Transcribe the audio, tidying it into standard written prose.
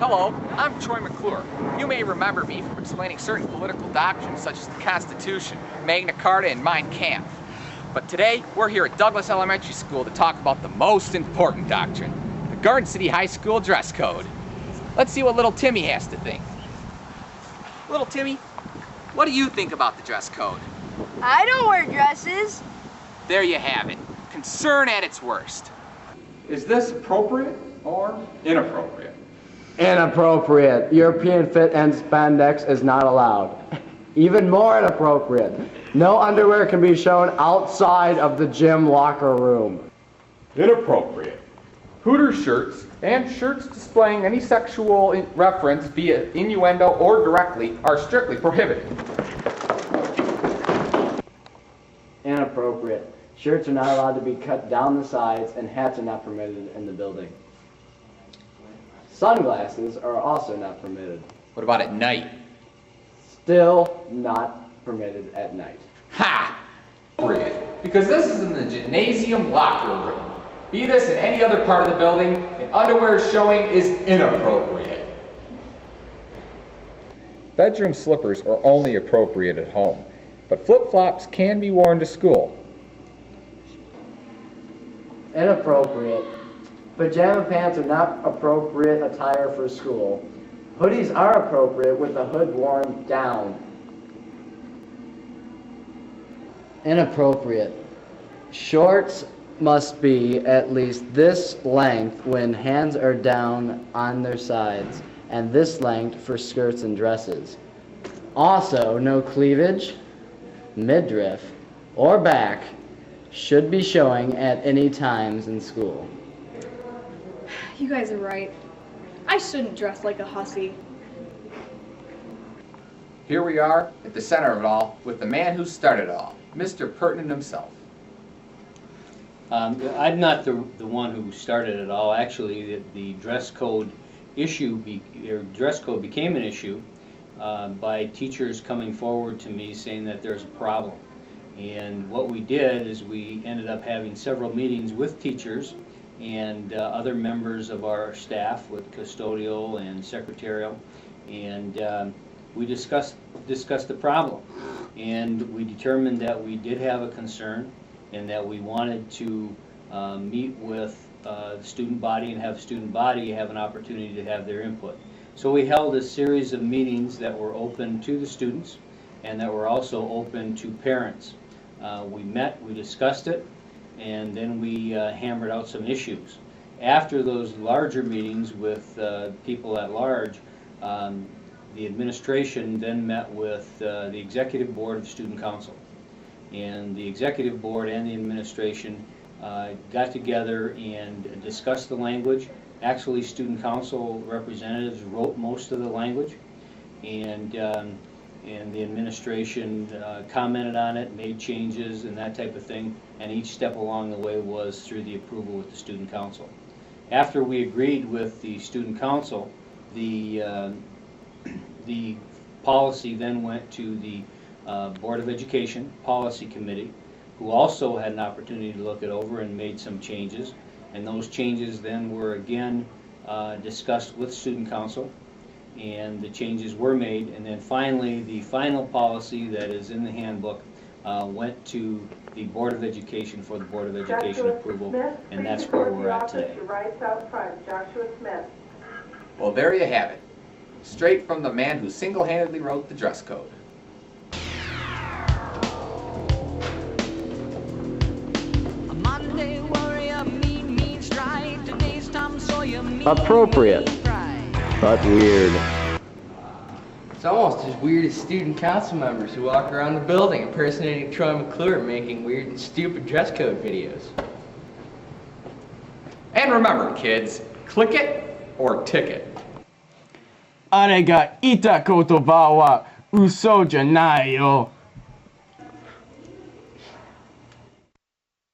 Hello, I'm Troy McClure. You may remember me from explaining certain political doctrines such as the Constitution, Magna Carta, and Mein Kampf. But today, we're here at Douglas Elementary School to talk about the most important doctrine, the Garden City High School dress code. Let's see what little Timmy has to think. Little Timmy, what do you think about the dress code? I don't wear dresses. There you have it. Concern at its worst. Is this appropriate or inappropriate? Inappropriate. European fit and spandex is not allowed. Even more inappropriate. No underwear can be shown outside of the gym locker room. Inappropriate. Hooters shirts and shirts displaying any sexual reference via innuendo or directly are strictly prohibited. Inappropriate. Shirts are not allowed to be cut down the sides and hats are not permitted in the building. Sunglasses are also not permitted. What about at night? Still not permitted at night. Ha! Because this is in the gymnasium locker room. Be this in any other part of the building, and underwear showing is inappropriate. Bedroom slippers are only appropriate at home, but flip-flops can be worn to school. Inappropriate. Pajama pants are not appropriate attire for school. Hoodies are appropriate with the hood worn down. Inappropriate. Shorts must be at least this length when hands are down on their sides, and this length for skirts and dresses. Also, no cleavage, midriff, or back should be showing at any times in school. You guys are right. I shouldn't dress like a hussy. Here we are at the center of it all with the man who started it all, Mr. Pertinent himself. I'm not the one who started it all. Actually, the dress code dress code became an issue by teachers coming forward to me saying that there's a problem. And what we did is we ended up having several meetings with teachers and other members of our staff, with custodial and secretarial, and we discussed the problem. And we determined that we did have a concern and that we wanted to meet with the student body and have the student body have an opportunity to have their input. So we held a series of meetings that were open to the students and that were also open to parents. We met, we discussed it, and then we hammered out some issues. After those larger meetings with people at large, the administration then met with the executive board of student council. And the executive board and the administration got together and discussed the language. Actually, student council representatives wrote most of the language, and the administration commented on it, made changes and that type of thing, and each step along the way was through the approval with the student council. After we agreed with the student council, the policy then went to the Board of Education Policy Committee, who also had an opportunity to look it over and made some changes, and those changes then were again discussed with student council, and the changes were made, and then finally the final policy that is in the handbook went to the Board of Education for the Board of Education approval, and that's where we're at today. Well, there you have it. Straight from the man who single-handedly wrote the dress code. Appropriate, but weird. It's almost as weird as student council members who walk around the building impersonating Troy McClure, making weird and stupid dress code videos. And remember, kids, click it or ticket. あれがいた言葉は嘘じゃないよ。